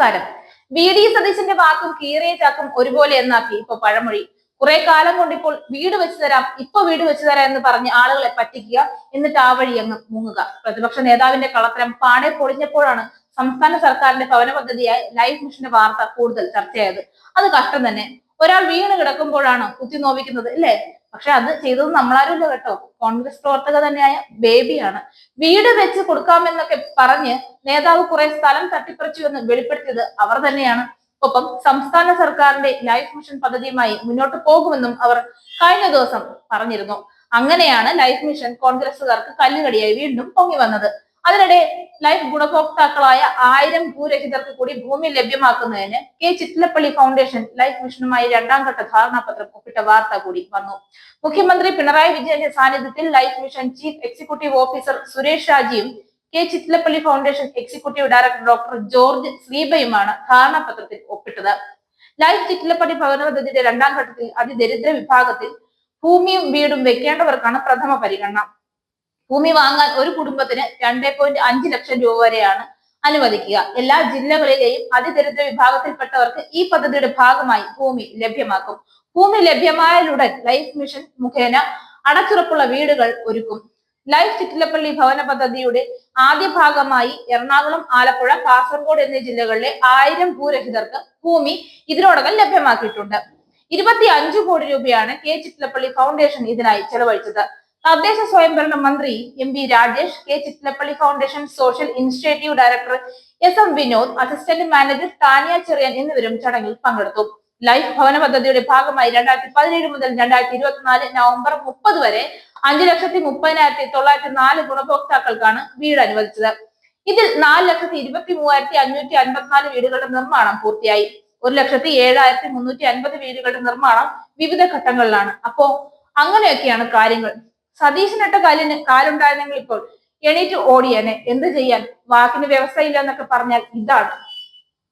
നമസ്കാരം. വി.ഡി. സതീശന്റെ വാക്കും കീറിയ ചാക്കും ഒരുപോലെ എന്നാക്കി ഇപ്പൊ പഴമൊഴി. കുറെ കാലം കൊണ്ട് ഇപ്പോൾ വീട് വെച്ച് തരാം, ഇപ്പൊ വീട് വെച്ച് തരാം എന്ന് പറഞ്ഞ് ആളുകളെ പറ്റിക്കുക, എന്നിട്ട് ആ വഴി അങ്ങ് മുങ്ങുക. പ്രതിപക്ഷ നേതാവിന്റെ കളത്തരം പാടെ പൊളിഞ്ഞപ്പോഴാണ് സംസ്ഥാന സർക്കാരിന്റെ ഭവന പദ്ധതിയായ ലൈഫ് മിഷന്റെ വാർത്ത കൂടുതൽ ചർച്ചയായത്. അത് കഷ്ടം തന്നെ. ഒരാൾ വീണ് കിടക്കുമ്പോഴാണ് കുത്തി നോവിക്കുന്നത്, അല്ലേ? പക്ഷെ അത് ചെയ്തത് നമ്മളാരുമില്ല കേട്ടോ, കോൺഗ്രസ് പ്രവർത്തക തന്നെയായ ബേബിയാണ്. വീട് വെച്ച് കൊടുക്കാമെന്നൊക്കെ പറഞ്ഞ് നേതാവ് കുറെ സ്ഥലം തട്ടിപ്പറിച്ചു എന്ന് വെളിപ്പെടുത്തിയത് അവർ തന്നെയാണ്. ഒപ്പം സംസ്ഥാന സർക്കാരിന്റെ ലൈഫ് മിഷൻ പദ്ധതിയുമായി മുന്നോട്ട് പോകുമെന്നും അവർ കഴിഞ്ഞ ദിവസം പറഞ്ഞിരുന്നു. അങ്ങനെയാണ് ലൈഫ് മിഷൻ കോൺഗ്രസുകാർക്ക് കല്ലുകടിയായി വീണ്ടും പൊങ്ങി വന്നത്. അതിനിടെ ലൈഫ് ഗുണഭോക്താക്കളായ 1000 ഭൂരഹിതർക്ക് കൂടി ഭൂമി ലഭ്യമാക്കുന്നതിന് കെ ചിറ്റിലപ്പള്ളി ഫൗണ്ടേഷൻ ലൈഫ് മിഷനുമായി 2ാം ഘട്ട ധാരണാപത്രം ഒപ്പിട്ട വാർത്ത കൂടി വന്നു. മുഖ്യമന്ത്രി പിണറായി വിജയന്റെ സാന്നിധ്യത്തിൽ life mission chief executive officer Suresh ഷാജിയും K Chittilappilly foundation executive director doctor George ശ്രീബയുമാണ് ധാരണാപത്രത്തിൽ ഒപ്പിട്ടത്. ലൈഫ് ചിറ്റിലപ്പള്ളി ഭവന പദ്ധതിയുടെ 2ാം ഘട്ടത്തിൽ അതിദരിദ്ര വിഭാഗത്തിൽ ഭൂമിയും വീടും വെക്കേണ്ടവർക്കാണ് പ്രഥമ പരിഗണന. ഭൂമി വാങ്ങാൻ ഒരു കുടുംബത്തിന് 2.5 ലക്ഷം രൂപ വരെയാണ് അനുവദിക്കുക. എല്ലാ ജില്ലകളിലെയും അതിദരിദ്ര വിഭാഗത്തിൽപ്പെട്ടവർക്ക് ഈ പദ്ധതിയുടെ ഭാഗമായി ഭൂമി ലഭ്യമാക്കും. ഭൂമി ലഭ്യമായാലുടൻ ലൈഫ് മിഷൻ മുഖേന അടച്ചുറപ്പുള്ള വീടുകൾ ഒരുക്കും. ലൈഫ് ചിറ്റിലപ്പള്ളി ഭവന പദ്ധതിയുടെ ആദ്യ ഭാഗമായി എറണാകുളം, ആലപ്പുഴ, കാസർഗോഡ് എന്നീ ജില്ലകളിലെ 1000 ഭൂരഹിതർക്ക് ഭൂമി ഇതിനോടകം ലഭ്യമാക്കിയിട്ടുണ്ട്. 25 കോടി രൂപയാണ് കെ ചിറ്റിലപ്പള്ളി ഫൗണ്ടേഷൻ ഇതിനായി ചെലവഴിച്ചത്. തദ്ദേശ സ്വയംഭരണ മന്ത്രി M V Rajesh, K Chittilappilly foundation social initiative director S M Vinod, assistant manager Tania Cherian എന്നിവരും ചടങ്ങിൽ പങ്കെടുത്തു. ലൈഫ് ഭവന പദ്ധതിയുടെ ഭാഗമായി 2017 മുതൽ 2024 നവംബർ 30 വരെ 5,30,904 ഗുണഭോക്താക്കൾക്കാണ് വീട് അനുവദിച്ചത്. ഇതിൽ 4,23,554 വീടുകളുടെ നിർമ്മാണം പൂർത്തിയായി. 1,07,350 വീടുകളുടെ നിർമ്മാണം വിവിധ ഘട്ടങ്ങളിലാണ്. അപ്പോ അങ്ങനെയൊക്കെയാണ് കാര്യങ്ങൾ. സതീശനിട്ട കാലിന് കാലുണ്ടായിരുന്നെങ്കിൽ ഇപ്പോൾ എണീറ്റ് ഓടിയേനെ. എന്ത് ചെയ്യാൻ, വാക്കിന് വ്യവസ്ഥയില്ല എന്നൊക്കെ പറഞ്ഞാൽ ഇതാണ്.